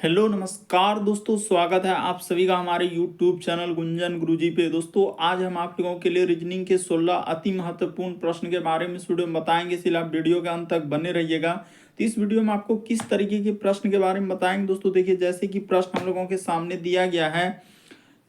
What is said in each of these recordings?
Hello नमस्कार दोस्तों, स्वागत है आप सभी का हमारे YouTube चैनल गुंजन गुरुजी पे। दोस्तों आज हम आप लोगों के लिए रीजनिंग के 16 अति महत्वपूर्ण प्रश्न के बारे में इस वीडियो में बताएंगे, इसलिए आप वीडियो के अंत तक बने रहिएगा। तो इस वीडियो में आपको किस तरीके के प्रश्न के बारे में बताएंगे दोस्तों। देखिए, जैसे कि प्रश्न हम लोगों के सामने दिया गया है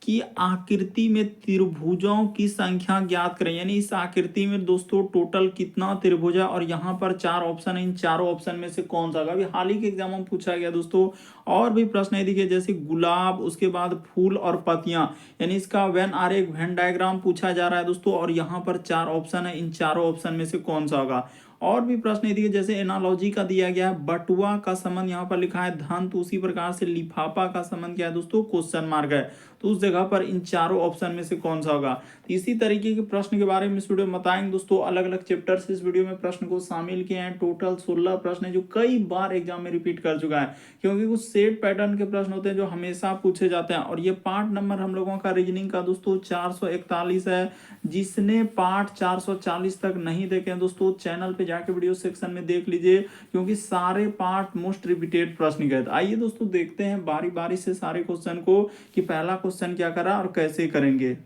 कि आकृति में त्रिभुजों की संख्या ज्ञात करें। यानी इस आकृति में दोस्तों टोटल कितना त्रिभुज है और यहाँ पर 4 ऑप्शन है, इन चारों ऑप्शन में से कौन सा होगा। अभी हाल ही के एग्जाम में पूछा गया दोस्तों। और भी प्रश्न है, देखिए जैसे गुलाब, उसके बाद फूल और पत्तियां, यानी इसका वेन आरेख वेन डायग्राम पूछा जा रहा है दोस्तों। और यहाँ पर 4 ऑप्शन है, इन चारों ऑप्शन में से कौन सा होगा। और भी प्रश्न है, देखिए जैसे एनालॉजी का दिया गया है, बटुआ का संबंध यहाँ पर लिखा है धन, तो उसी प्रकार से लिफाफा का संबंध क्या है दोस्तों, क्वेश्चन मार्क है। तो उस जगह पर इन चारों ऑप्शन में से कौन सा होगा। तो इसी तरीके के प्रश्न के बारे में इस वीडियो में बताएंगे दोस्तों। अलग अलग चैप्टर से इस वीडियो में प्रश्न को शामिल किए हैं। टोटल 16 प्रश्न है जो कई बार एग्जाम में रिपीट कर चुका है, क्योंकि कुछ सेट पैटर्न के प्रश्न होते हैं जो हमेशा पूछे जाते हैं। और ये पार्ट नंबर हम लोगों का रीजनिंग का दोस्तों 441 है। जिसने पार्ट 440 तक नहीं देखे हैं दोस्तों, चैनल पे जाके वीडियो सेक्शन में देख लीजिए, क्योंकि सारे पार्ट मोस्ट रिपीटेड प्रश्न गए। आइए दोस्तों देखते हैं बारी बारी से सारे क्वेश्चन को कि पहला क्वेश्चन क्या करा और कैसे करेंगे।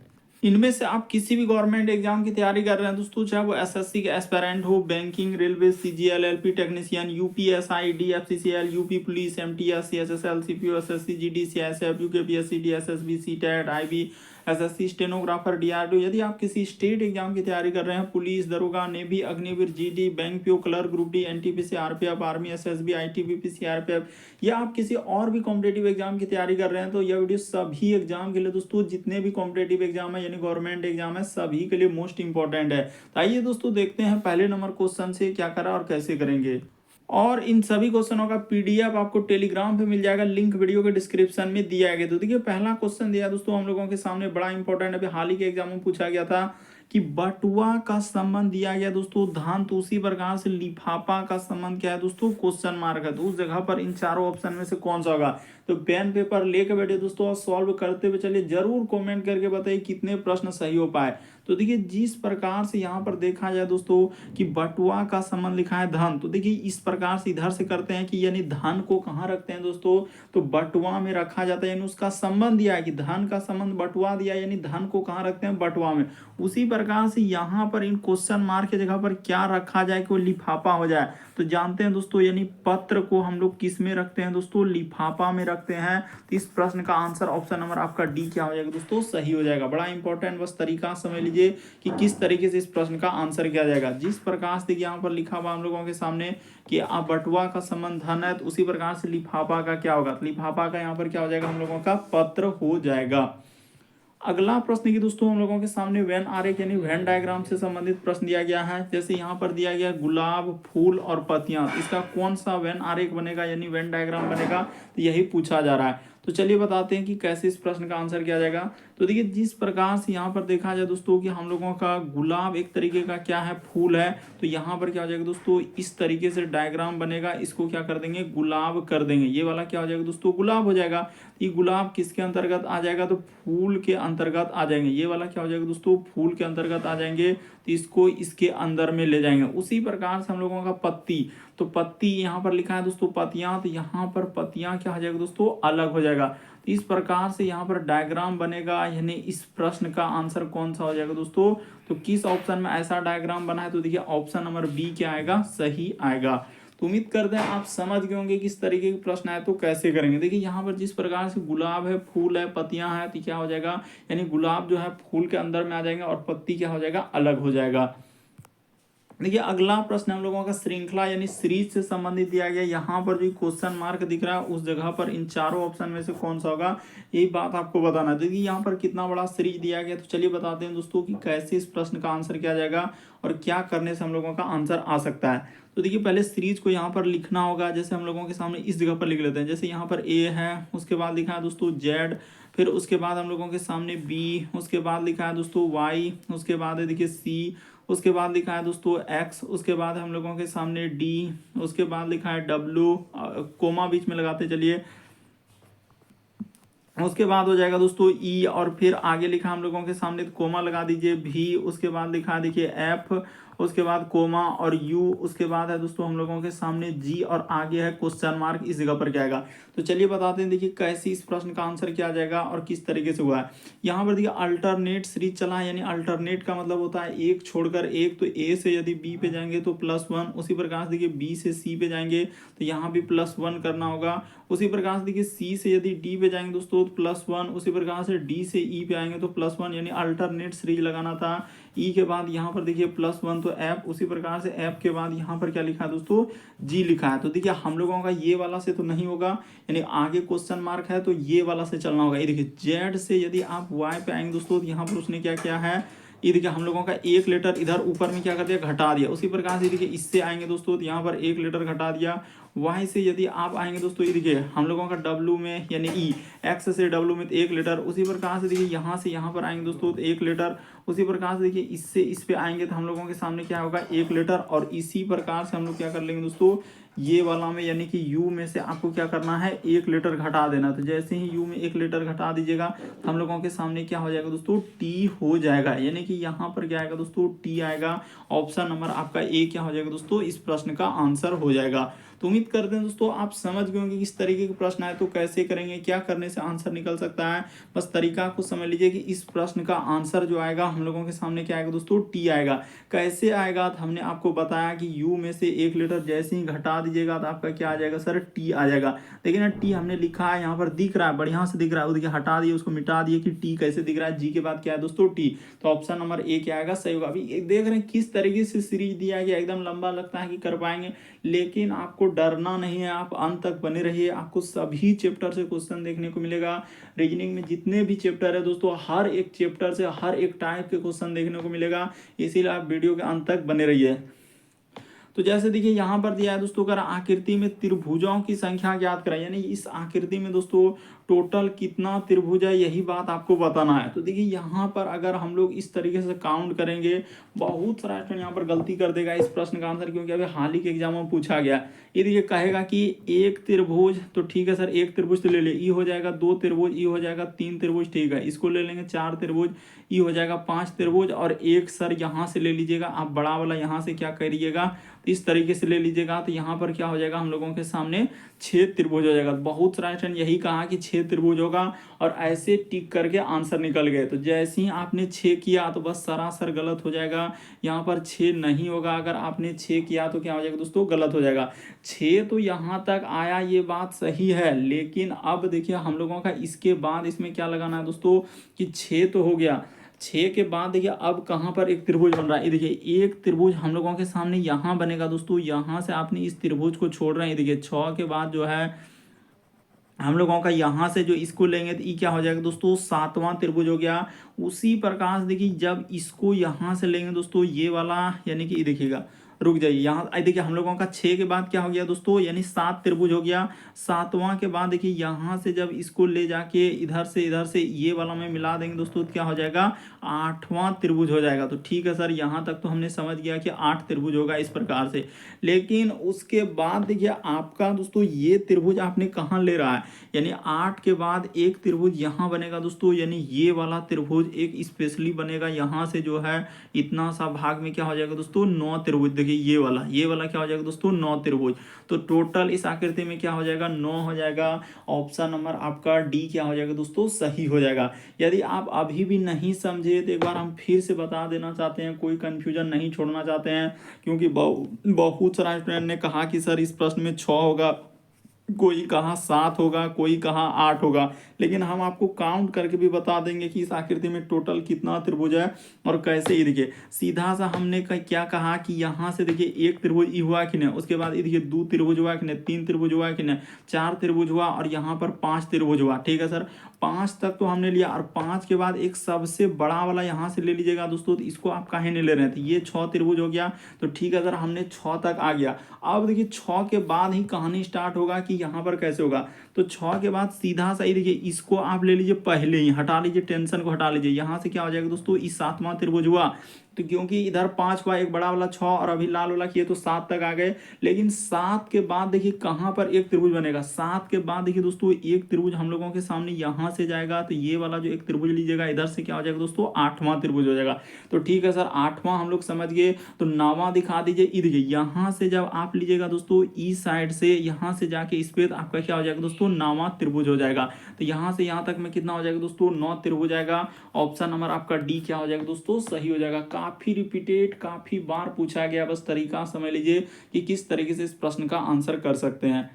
इनमें से आप किसी भी गवर्नमेंट एग्जाम की तैयारी कर रहे हैं दोस्तों, चाहे वो एसएससी के एस्पिरेंट हो, banking, railway, CGL, LP technician, UPSI, DFCCL, UP police, MTS, CSSL, CPO, SSC, GD, CSF, UKPSC, DSSB, CTET, IB, SSC, stenographer, DRDO. यदि आप किसी स्टेट एग्जाम की तैयारी कर रहे हैं, पुलिस, दरोगा, navy, Agniveer, GD, bank PO, clerk, group D, NTPC, RPF, army, SSB, ITBP, CRPF, या आप किसी और भी कॉम्पिटेटिव एग्जाम की तैयारी कर रहे हैं, तो यह वीडियो सभी एग्जाम के लिए दोस्तों, जितने भी कॉम्पिटेटिव एग्जाम है यानी गवर्नमेंट एग्जाम है, सभी के लिए मोस्ट इंपॉर्टेंट है। तो आइए दोस्तों देखते हैं पहले नंबर क्वेश्चन से क्या करा और कैसे करेंगे। और इन सभी क्वेश्चनों का पीडीएफ आपको टेलीग्राम पे मिल जाएगा, लिंक वीडियो के डिस्क्रिप्शन में दिया गया। तो देखिए पहला क्वेश्चन दिया दोस्तों हम लोगों के सामने, बड़ा इंपॉर्टेंट है, अभी हाल ही के एग्जाम में पूछा गया था कि बटुआ का संबंध दिया गया दोस्तों धान, तो उसी प्रकार से लिफाफा का संबंध क्या है दोस्तों, क्वेश्चन मार्क है। तो उस जगह पर इन चारों ऑप्शन में से कौन सा होगा। तो पेन पेपर लेके बैठे दोस्तों और सॉल्व करते हुए चलिए, जरूर कमेंट करके बताइए कितने प्रश्न सही हो पाए। तो देखिए जिस प्रकार से यहाँ पर देखा जाए दोस्तों कि बटुआ का संबंध लिखा है धन, तो देखिए इस प्रकार से इधर से करते हैं कि यानी धन को कहाँ रखते हैं दोस्तों, तो बटुआ में रखा जाता है। यानी उसका संबंध दिया है कि धन का संबंध बटुआ दिया, यानी धन को कहाँ रखते हैं, बटुआ में। उसी प्रकार से यहाँ पर इन क्वेश्चन मार्क की जगह पर क्या रखा जाए कि वो लिफाफा हो जाए। तो जानते हैं दोस्तों, यानी पत्र को हम लोग किस में रखते हैं दोस्तों, लिफाफा में रखते हैं। तो इस प्रश्न का आंसर ऑप्शन नंबर आपका डी क्या हो जाएगा दोस्तों, सही हो जाएगा। बड़ा इंपॉर्टेंट बस तरीका समझ लीजिए कि किस तरीके से इस प्रश्न का आंसर किया जाएगा। जिस प्रकार से यहाँ पर लिखा हुआ हम लोगों के सामने कि बटुआ का संबंध धन है, तो उसी प्रकार से लिफाफा का क्या होगा, तो लिफाफा का यहाँ पर क्या हो जाएगा, हम लोगों का पत्र हो जाएगा। अगला प्रश्न की दोस्तों हम लोगों के सामने वेन आरेख यानी वेन डायग्राम से संबंधित प्रश्न दिया गया है। जैसे यहाँ पर दिया गया गुलाब, फूल और पत्तियां, इसका कौन सा वेन आरेख बनेगा यानी वेन डायग्राम बनेगा, तो यही पूछा जा रहा है। तो चलिए बताते हैं कि कैसे इस प्रश्न का आंसर किया जाएगा। तो देखिए जिस प्रकार से यहाँ पर देखा जाए दोस्तों कि हम लोगों का गुलाब एक तरीके का क्या है, फूल है, तो यहाँ पर क्या हो जाएगा दोस्तों, इस तरीके से डायग्राम बनेगा, इसको क्या कर देंगे, गुलाब कर देंगे। ये वाला क्या हो जाएगा दोस्तों, गुलाब हो जाएगा। ये गुलाब किसके अंतर्गत आ जाएगा, तो फूल के अंतर्गत आ जाएंगे। ये वाला क्या हो जाएगा दोस्तों, फूल के अंतर्गत आ जाएंगे, तो इसको इसके अंदर में ले जाएंगे। उसी प्रकार से हम लोगों का पत्ती, तो पत्ती यहाँ पर लिखा है दोस्तों पत्तियां, तो यहाँ पर पत्तियां क्या हो जाएगा दोस्तों, अलग हो जाएगा। तो इस प्रकार से यहाँ पर डायग्राम बनेगा, यानी इस प्रश्न का आंसर कौन सा हो जाएगा दोस्तों, तो किस ऑप्शन में ऐसा डायग्राम बना है, तो देखिए ऑप्शन नंबर बी क्या आएगा, सही आएगा। तो उम्मीद करते हैं आप समझ गए होंगे किस तरीके के प्रश्न आए तो कैसे करेंगे। देखिए यहाँ पर जिस प्रकार से गुलाब है, फूल है, पत्तियां हैं, तो क्या हो जाएगा, यानी गुलाब जो है फूल के अंदर में आ जाएंगे और पत्ती क्या हो जाएगा, अलग हो जाएगा। देखिए अगला प्रश्न हम लोगों का श्रृंखला यानी सीरीज से संबंधित दिया गया। यहाँ पर जो क्वेश्चन मार्क दिख रहा है उस जगह पर इन चारों ऑप्शन में से कौन सा होगा, यही बात आपको बताना है। देखिए यहाँ पर कितना बड़ा सीरीज दिया गया, तो चलिए बताते हैं दोस्तों कि कैसे इस प्रश्न का आंसर किया जाएगा और क्या करने से हम लोगों का आंसर आ सकता है। तो देखिए पहले सीरीज को यहाँ पर लिखना होगा। जैसे हम लोगों के सामने इस जगह पर लिख लेते हैं, जैसे यहाँ पर ए है, उसके बाद लिखा है दोस्तों जेड, फिर उसके बाद हम लोगों के सामने बी, उसके बाद लिखा है दोस्तों वाई, उसके बाद है देखिए सी, उसके बाद लिखा है दोस्तों एक्स, उसके बाद हम लोगों के सामने डी, उसके बाद लिखा है डब्ल्यू, कोमा बीच में लगाते चलिए, उसके बाद हो जाएगा दोस्तों ई, और फिर आगे लिखा हम लोगों के सामने कोमा लगा दीजिए भी, उसके बाद लिखा है देखिए एफ, उसके बाद कोमा और यू, उसके बाद है दोस्तों हम लोगों के सामने जी और आगे है क्वेश्चन मार्क, इस जगह पर क्या आएगा। तो चलिए बताते हैं, देखिए कैसे इस प्रश्न का आंसर क्या आ जाएगा और किस तरीके से हुआ है। यहाँ पर देखिए अल्टरनेट सीरीज चला है, यानी अल्टरनेट का मतलब होता है एक छोड़कर एक, तो ए से यदि बी पे जाएंगे तो +1, उसी प्रकार से देखिए बी से सी पे जाएंगे तो यहाँ भी +1 करना होगा। उसी प्रकार से देखिए सी से यदि डी पे जाएंगे दोस्तों तो +1, उसी प्रकार से डी से ई पे आएंगे तो +1, यानी अल्टरनेट सीरीज लगाना था। ई के बाद यहाँ पर देखिए +1 तो एफ, उसी प्रकार से एफ के बाद यहाँ पर क्या लिखा है दोस्तों, जी लिखा है। तो देखिए हम लोगों का ये वाला से तो नहीं होगा, यानी आगे क्वेश्चन मार्क है तो ये वाला से चलना होगा। ये देखिए जेड से यदि आप वाई पे आएंगे दोस्तों तो यहाँ पर उसने क्या किया है, ये देखिए हम लोगों का एक लेटर इधर ऊपर में क्या कर दिया, घटा दिया। उसी प्रकार से देखिए इससे आएंगे दोस्तों तो यहाँ पर एक लेटर घटा दिया। वाई से यदि आप आएंगे दोस्तों, ये देखिए हम लोगों का डब्ल्यू में यानी ई, एक्स से डब्ल्यू में एक लेटर। उसी प्रकार से देखिए यहाँ से यहाँ पर आएंगे दोस्तों तो एक लेटर। उसी प्रकार से देखिए इससे इस पे आएंगे तो हम लोगों के सामने क्या होगा, एक लेटर। और इसी प्रकार से हम लोग क्या कर लेंगे दोस्तों, ये वाला में यानी कि यू में से आपको क्या करना है, एक लेटर घटा देना। तो जैसे ही यू में एक लेटर घटा दीजिएगा तो हम लोगों के सामने क्या हो जाएगा दोस्तों, टी हो जाएगा। यानी कि यहाँ पर क्या आएगा दोस्तों, टी आएगा। ऑप्शन नंबर आपका ए क्या हो जाएगा दोस्तों, इस प्रश्न का आंसर हो जाएगा। तो उम्मीद करते हैं दोस्तों आप समझ गए होंगे किस तरीके के प्रश्न आए तो कैसे करेंगे, क्या करने से आंसर निकल सकता है। बस तरीका को समझ लीजिए कि इस प्रश्न का आंसर जो आएगा हम लोगों के सामने क्या आएगा दोस्तों, टी आएगा। कैसे आएगा तो हमने आपको बताया कि यू में से एक लेटर जैसे ही घटा दीजिएगा तो आपका क्या आ जाएगा सर, टी आ जाएगा। देखिए ना टी हमने लिखा है, यहाँ पर दिख रहा है, बढ़िया से दिख रहा है। देखिए हटा दिए, उसको मिटा दिए कि टी कैसे दिख रहा है, जी के बाद क्या है दोस्तों, टी। तो ऑप्शन नंबर ए क्या आएगा, सही होगा। अभी देख रहे हैं किस तरीके से सीरीज दिया गया, एकदम लंबा लगता है कि कर पाएंगे, लेकिन आपको डरना नहीं है, आप अंत तक बने रहिए। आपको सभी चैप्टर से क्वेश्चन देखने को मिलेगा। रीजनिंग में जितने भी चैप्टर है दोस्तों, हर एक चैप्टर से हर एक टाइप के क्वेश्चन देखने को मिलेगा, इसीलिए आप वीडियो के अंत तक बने रहिए। तो जैसे देखिए यहाँ पर दिया है दोस्तों, अगर आकृति में त्रिभुजों की संख्या ज्ञात कराए, यानी इस आकृति में दोस्तों टोटल कितना त्रिभुज है, यही बात आपको बताना है। तो देखिए यहाँ पर अगर हम लोग इस तरीके से काउंट करेंगे, बहुत सारा स्टूडेंट यहाँ पर गलती कर देगा इस प्रश्न का आंसर, क्योंकि अभी हाल ही के एग्जाम में पूछा गया। ये देखिए कहेगा कि एक त्रिभुज, तो ठीक है सर एक त्रिभुज तो ले ले, ई हो जाएगा 2 त्रिभुज, ई हो जाएगा 3 त्रिभुज, ठीक है इसको ले लेंगे 4 त्रिभुज, ई हो जाएगा 5 त्रिभुज, और एक सर यहाँ से ले लीजिएगा आप, बड़ा वाला यहाँ से क्या करिएगा, इस तरीके से ले लीजिएगा तो यहाँ पर क्या हो जाएगा हम लोगों के सामने 6 त्रिभुज हो जाएगा। बहुत सारा स्टूडेंट यही कहा कि 6 त्रिभुज होगा और ऐसे टिक करके आंसर निकल गए। तो जैसे ही आपने 6 किया तो बस सरासर गलत हो जाएगा, यहाँ पर 6 नहीं होगा। अगर आपने 6 किया तो क्या हो जाएगा दोस्तों, गलत हो जाएगा। 6 तो यहाँ तक आया, ये बात सही है, लेकिन अब देखिए हम लोगों का इसके बाद इसमें क्या लगाना है दोस्तों, कि 6 तो हो गया, 6 के बाद देखिए अब कहाँ पर एक त्रिभुज बन रहा है। ये देखिए एक त्रिभुज हम लोगों के सामने यहाँ बनेगा दोस्तों, यहाँ से आपने इस त्रिभुज को छोड़ रहे हैं। देखिए 6 के बाद जो है हम लोगों का यहाँ से जो इसको लेंगे तो ये क्या हो जाएगा दोस्तों, 7वां त्रिभुज हो गया। उसी प्रकार से देखिए जब इसको यहाँ से लेंगे दोस्तों, ये वाला यानी कि देखिएगा, रुक जाइए यहाँ देखिए हम लोगों का 6 के बाद क्या हो गया दोस्तों, यानी 7 त्रिभुज हो गया। 7वां के बाद देखिए यहाँ से जब इसको ले जाके इधर से ये वाला में मिला देंगे दोस्तों तो क्या हो जाएगा, 8वां त्रिभुज हो जाएगा। तो ठीक है सर, यहाँ तक तो हमने समझ गया कि 8 त्रिभुज होगा इस प्रकार से। लेकिन उसके बाद देखिए आपका दोस्तों ये त्रिभुज आपने कहाँ ले रहा है, यानी 8 के बाद एक त्रिभुज यहाँ बनेगा दोस्तों, यानी ये वाला त्रिभुज एक स्पेशली बनेगा। यहाँ से जो है इतना सा भाग में क्या हो जाएगा दोस्तों, 9 त्रिभुज। देखिए ये वाला क्या हो जाएगा दोस्तों, 9 त्रिभुज। तो टोटल इस आकृति में क्या हो जाएगा, 9 हो जाएगा। ऑप्शन नंबर आपका डी क्या हो जाएगा दोस्तों, सही हो जाएगा। यदि आप अभी भी नहीं समझे तो एक बार हम फिर से बता देना चाहते हैं, कोई कंफ्यूजन नहीं छोड़ना चाहते हैं, क्योंकि बहुत सारा स्टूडेंट ने कहा कि सर इस प्रश्न में 6 होगा, कोई कहा 7 होगा, कोई कहा 8 होगा, लेकिन हम आपको काउंट करके भी बता देंगे कि इस आकृति में टोटल कितना त्रिभुज है और कैसे। ये देखिए सीधा सा हमने क्या कहा कि यहाँ से देखिए एक त्रिभुज ई हुआ कि नहीं, उसके बाद ये देखिए 2 त्रिभुज हुआ कि नहीं, 3 त्रिभुज हुआ कि नहीं, 4 त्रिभुज हुआ, और यहाँ पर 5 त्रिभुज हुआ। ठीक है सर, 5 तक तो हमने लिया, और 5 के बाद एक सबसे बड़ा वाला यहाँ से ले लीजिएगा दोस्तों। तो इसको आप काहे नहीं ले रहे थे, ये 6 त्रिभुज हो गया। तो ठीक है सर, हमने 6 तक आ गया। अब देखिए 6 के बाद ही कहानी स्टार्ट होगा कि यहाँ पर कैसे होगा। तो 6 के बाद सीधा सा ही देखिए इसको आप ले लीजिए, पहले ही हटा लीजिए, टेंशन को हटा लीजिए। यहाँ से क्या हो जाएगा दोस्तों, इस 7वां त्रिभुज हुआ। तो क्योंकि इधर 5 हुआ, एक बड़ा वाला 6 और अभी लाल वाला किए तो 7 तक आ गए। लेकिन 7 के बाद देखिए कहाँ पर एक त्रिभुज बनेगा, 7 के बाद देखिए दोस्तों एक त्रिभुज हम लोगों के सामने यहाँ से जाएगा, तो ये वाला जो एक त्रिभुज लीजिएगा इधर से क्या हो जाएगा दोस्तों, 8वां त्रिभुज हो जाएगा। तो ठीक है सर, 8वां हम लोग समझ गए, तो 9वां दिखा दीजिए। ये देखिए यहाँ से जब आप लीजिएगा दोस्तों ई साइड से, यहाँ से जाके इस पे, तो आपका क्या हो जाएगा दोस्तों, 9वां त्रिभुज हो जाएगा। तो यहाँ से यहाँ तक में कितना हो जाएगा दोस्तों, 9 त्रिभुज आएगा। ऑप्शन नंबर आपका डी क्या हो जाएगा दोस्तों, सही हो जाएगा। काफी रिपीटेड, काफी बार पूछा गया, बस तरीका समझ लीजिए कि किस तरीके से इस प्रश्न का आंसर कर सकते हैं।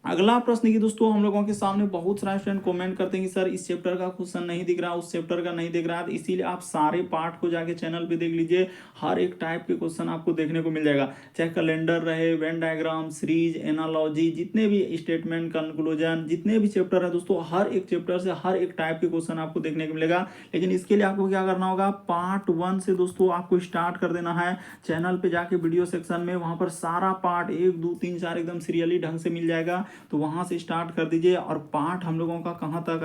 अगला प्रश्न की दोस्तों हम लोगों के सामने बहुत सारे स्टूडेंट कमेंट करते हैं कि सर इस चैप्टर का क्वेश्चन नहीं दिख रहा, उस चैप्टर का नहीं दिख रहा, तो इसीलिए आप सारे पार्ट को जाके चैनल पे देख लीजिए। हर एक टाइप के क्वेश्चन आपको देखने को मिल जाएगा, चाहे कैलेंडर रहे, वेन डायग्राम, सीरीज, एनालॉजी, जितने भी स्टेटमेंट, कंक्लूजन, जितने भी चैप्टर है दोस्तों, हर एक चैप्टर से हर एक टाइप के क्वेश्चन आपको देखने को मिलेगा। लेकिन इसके लिए आपको क्या करना होगा, पार्ट 1 से दोस्तों आपको स्टार्ट कर देना है। चैनल पे जाके वीडियो सेक्शन में वहां पर सारा पार्ट 1 2 3 4 एकदम सीरियली ढंग से मिल जाएगा, तो वहां से स्टार्ट कर दीजिए। और पार्ट हम लोगों का कहां तक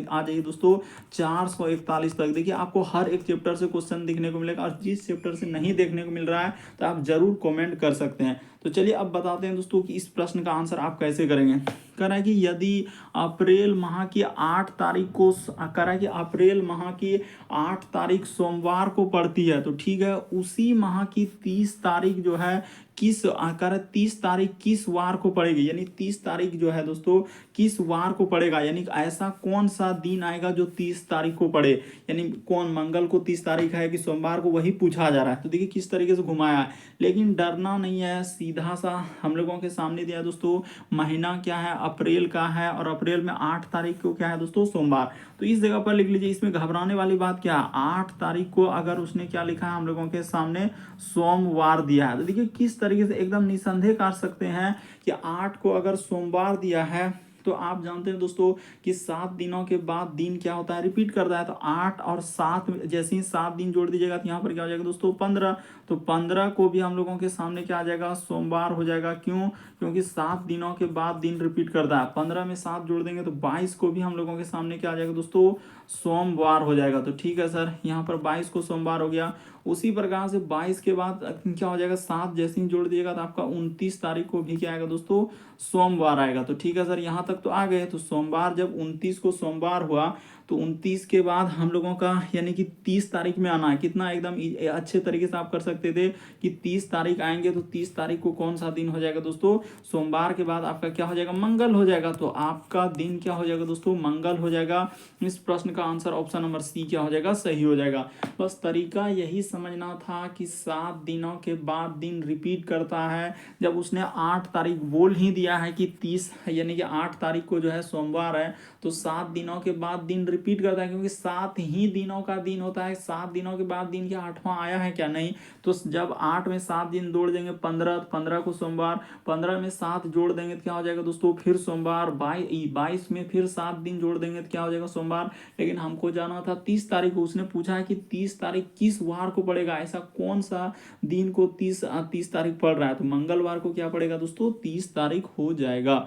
आ जाइए दोस्तों, 441 तक। देखिए आपको हर एक चैप्टर से क्वेश्चन देखने को मिलेगा, और जिस चैप्टर से नहीं देखने को मिल रहा है तो आप जरूर कमेंट कर सकते हैं। तो चलिए अब बताते हैं दोस्तों कि इस प्रश्न का आंसर आप कैसे करेंगे। कह रहा है कि यदि अप्रैल माह की 8 तारीख को, कह रहा है कि अप्रैल माह की 8 तारीख सोमवार को पड़ती है, तो ठीक है, उसी माह की 30 तारीख जो है किस, कह रहा है 30 तारीख किस वार को पड़ेगी, यानी 30 तारीख जो है दोस्तों किस वार को पड़ेगा, यानी ऐसा कौन सा दिन आएगा जो 30 तारीख को पड़े, यानी कौन मंगल को 30 तारीख है कि सोमवार को, वही पूछा जा रहा है। तो देखिए किस तरीके से घुमाया है, लेकिन डरना नहीं है, सीधा सा हम लोगों के सामने दिया दोस्तों, महीना क्या है, अप्रैल का है, और अप्रैल में 8 तारीख को क्या है दोस्तों, सोमवार। तो इस जगह पर लिख लीजिए, इसमें घबराने वाली बात क्या है, 8 तारीख को अगर उसने क्या लिखा है हम लोगों के सामने, सोमवार दिया है, तो देखिए किस तरीके से एकदम निसंदेह कर सकते हैं कि 8 को अगर सोमवार दिया है, तो आप जानते हैं दोस्तों कि 7 दिनों के बाद दिन क्या होता है, रिपीट करता है। तो 8 और 7 जैसे ही 7 दिन जोड़ दीजिएगा तो यहाँ पर क्या हो जाएगा दोस्तों, 15। तो 15 को भी हम लोगों के सामने क्या आ जाएगा, सोमवार हो जाएगा। क्यों, क्योंकि 7 दिनों के बाद दिन रिपीट करता है। 15 में 7 जोड़ देंगे तो 22 को भी हम लोगों के सामने क्या आ जाएगा दोस्तों, सोमवार हो जाएगा। तो ठीक है सर, यहाँ पर 22 को सोमवार हो गया। उसी प्रकार से 22 के बाद क्या हो जाएगा, 7 जैसे ही जोड़ दिएगा तो आपका 29 तारीख को भी क्या आएगा दोस्तों, सोमवार आएगा। तो ठीक है सर, यहाँ तक तो आ गए। तो सोमवार जब 29 को सोमवार हुआ, तो 29 के बाद हम लोगों का यानी कि 30 तारीख में आना है। कितना एकदम अच्छे तरीके से आप कर सकते थे कि 30 तारीख आएंगे, तो 30 तारीख को कौन सा दिन हो जाएगा दोस्तों, सोमवार के बाद आपका क्या हो जाएगा, मंगल हो जाएगा। तो आपका दिन क्या हो जाएगा दोस्तों, मंगल हो जाएगा। इस प्रश्न का आंसर ऑप्शन नंबर सी क्या हो जाएगा, सही हो जाएगा। बस तरीका यही समझना था कि 7 दिनों के बाद दिन रिपीट करता है। जब उसने 8 तारीख बोल ही दिया है कि 30 यानी कि 8 तारीख को जो है सोमवार है, तो 7 दिनों के बाद दिन रिपीट करता है, क्योंकि 7 ही दिनों का दिन होता है। 7 दिनों के बाद दिन क्या 8वां आया है क्या, नहीं। तो जब 8 में 7 दिन जोड़ देंगे 15, 15 को सोमवार, 15 में 7 जोड़ देंगे तो क्या हो जाएगा दोस्तों, फिर सोमवार। 22 में फिर 7 दिन जोड़ देंगे तो क्या हो जाएगा, सोमवार। लेकिन हमको जाना था 30 तारीख को, उसने पूछा है कि 30 तारीख किस वार को पड़ेगा, ऐसा कौन सा दिन को 30 तारीख पड़ रहा है। तो मंगलवार को क्या पड़ेगा दोस्तों, 30 तारीख हो जाएगा।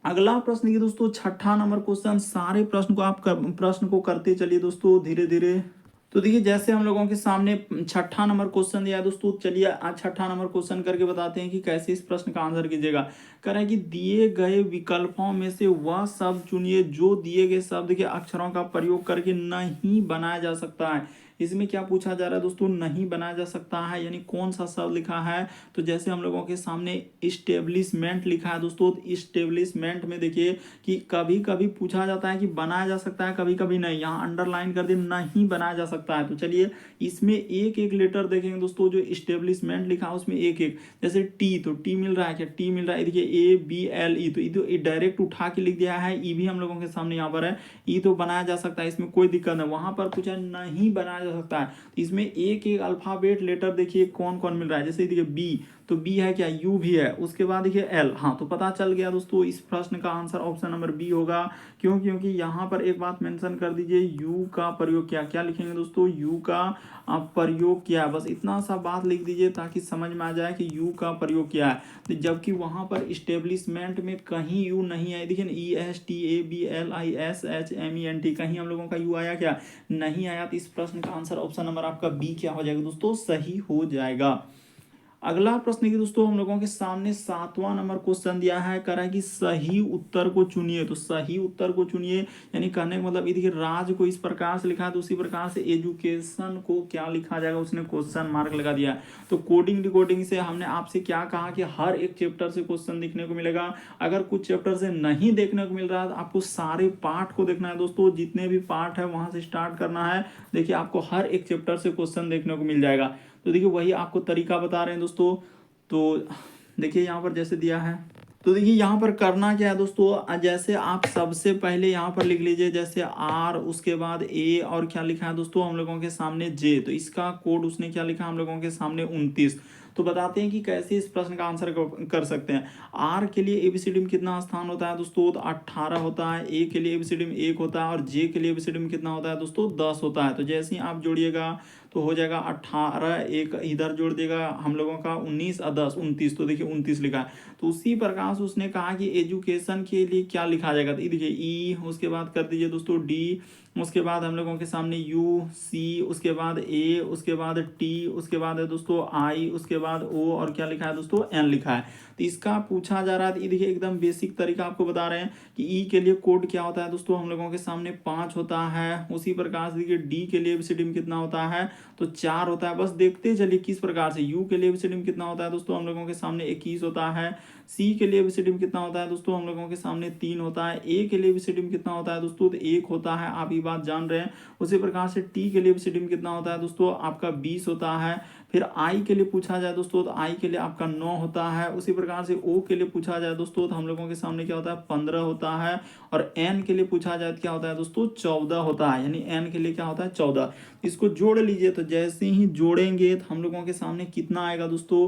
अगला प्रश्न की दोस्तों 6ठा नंबर क्वेश्चन। सारे प्रश्न को करते चलिए दोस्तों धीरे धीरे। तो देखिए जैसे हम लोगों के सामने 6ठा नंबर क्वेश्चन दिया है दोस्तों, चलिए आज 6ठा नंबर क्वेश्चन करके बताते हैं कि कैसे इस प्रश्न का आंसर कीजिएगा। कह रहा है कि दिए गए विकल्पों में से वह शब्द चुनिए जो दिए गए शब्द के अक्षरों का प्रयोग करके नहीं बनाया जा सकता है। इसमें क्या पूछा जा रहा है दोस्तों, नहीं बनाया जा सकता है, यानी कौन सा शब्द लिखा है। तो जैसे हम लोगों के सामने इस्टेब्लिशमेंट लिखा है दोस्तों, इस्टेब्लिशमेंट में देखिए कि कभी कभी पूछा जाता है कि बनाया जा सकता है, कभी कभी नहीं। यहाँ अंडरलाइन कर दे, नहीं बनाया जा सकता है। तो चलिए इसमें एक एक लेटर देखेंगे दोस्तों, जो इस्टेब्लिशमेंट लिखा है उसमें एक एक, जैसे टी, तो टी मिल रहा है क्या, टी मिल रहा है। देखिए ABLE, तो ये डायरेक्ट उठा के लिख दिया है। ई भी हम लोगों के सामने यहाँ पर है, ई तो बनाया जा सकता है, इसमें कोई दिक्कत नहीं। वहां पर पूछा नहीं बनाया जा सकता है, तो इसमें एक एक अल्फाबेट लेटर देखिए कौन कौन मिल रहा है। जैसे देखिए बी, तो बी है क्या, यू भी है, उसके बाद देखिए एल। हाँ तो पता चल गया दोस्तों, इस प्रश्न का आंसर ऑप्शन नंबर बी होगा। क्यों, क्योंकि यहाँ पर एक बात मेंशन कर दीजिए, यू का प्रयोग क्या, क्या लिखेंगे दोस्तों, यू का प्रयोग क्या है, बस इतना सा बात लिख दीजिए ताकि समझ में आ जाए कि यू का प्रयोग क्या है। तो जबकि वहां पर इस्टेब्लिशमेंट में कहीं यू नहीं है, देखिए ESTABLISHMENT, कहीं हम लोगों का यू आया क्या, नहीं आया। तो इस प्रश्न का आंसर ऑप्शन नंबर आपका बी क्या हो जाएगा दोस्तों, सही हो जाएगा। अगला प्रश्न की दोस्तों हम लोगों के सामने 7वां नंबर क्वेश्चन दिया है, कह रहा है कि सही उत्तर को चुनिए। तो सही उत्तर को चुनिए यानी कहने का मतलब, ये देखिए राज को इस प्रकार से लिखा है, तो उसी प्रकार से एजुकेशन को क्या लिखा जाएगा, उसने क्वेश्चन मार्क लगा दिया। तो कोडिंग डिकोडिंग से हमने आपसे क्या कहा कि हर एक चैप्टर से क्वेश्चन देखने को मिलेगा। अगर कुछ चैप्टर से नहीं देखने को मिल रहा है तो आपको सारे पार्ट को देखना है दोस्तों, जितने भी पार्ट है वहां से स्टार्ट करना है। देखिए आपको हर एक चैप्टर से क्वेश्चन देखने को मिल जाएगा। तो देखिए वही आपको तरीका बता रहे हैं दोस्तों। तो देखिए यहाँ पर जैसे दिया है, तो देखिए यहाँ पर करना क्या है दोस्तों, जैसे आप सबसे पहले यहाँ पर लिख लीजिए, जैसे आर, उसके बाद ए, और क्या लिखा है दोस्तों हम लोगों के सामने जे। तो इसका कोड उसने क्या लिखा हम लोगों के सामने 29। तो बताते हैं कि कैसे इस प्रश्न का आंसर कर सकते हैं। आर के लिए एबीसीडी में कितना स्थान होता है दोस्तों, तो 18 होता है। ए के लिए एबीसीडी में 1 होता है, और जे के लिए एबीसीडी में कितना होता है दोस्तों, 10 होता है। तो जैसे ही आप जोड़िएगा तो हो जाएगा 18, एक इधर जोड़ देगा हम लोगों का 19 और 10 29। तो देखिए 29 लिखा है। तो उसी प्रकार से उसने कहा कि एजुकेशन के लिए क्या लिखा जाएगा, तो देखिए ई, उसके बाद कर दीजिए दोस्तों डी, उसके बाद हम लोगों के सामने यू, सी, उसके बाद ए, उसके बाद टी, उसके बाद है दोस्तों आई, उसके बाद ओ, और क्या लिखा है दोस्तों, एन लिखा है। तो इसका पूछा जा रहा है, तो देखिए एकदम बेसिक तरीका आपको बता रहे हैं कि ई के लिए कोड क्या होता है दोस्तों हम लोगों के सामने 5 होता है। उसी प्रकार से देखिए डी के लिए एबीसीडी में कितना होता है, तो 4 होता है। बस देखते चलिए किस प्रकार से। यू के लिए एबीसीडी में कितना होता है दोस्तों हम लोगों के सामने 21 होता है। सी के लिए एबीसीडी में कितना होता है दोस्तों हम लोगों के सामने 3 होता है। ए के लिए एबीसीडी में कितना होता है दोस्तों, तो 1 होता है, आप ये बात जान रहे हैं। उसी प्रकार से टी के लिए एबीसीडी में कितना होता है दोस्तों, आपका 20 होता है। फिर आई के लिए पूछा जाए दोस्तों, तो आई के लिए आपका 9 होता है। उसी प्रकार से ओ के लिए पूछा जाए दोस्तों, तो हम लोगों के सामने क्या होता है, 15 होता है। और एन के लिए पूछा जाए तो क्या होता है दोस्तों, 14 होता है। यानी एन के लिए क्या होता है, 14। इसको जोड़ लीजिए, तो जैसे ही जोड़ेंगे तो हम लोगों के सामने कितना आएगा दोस्तों,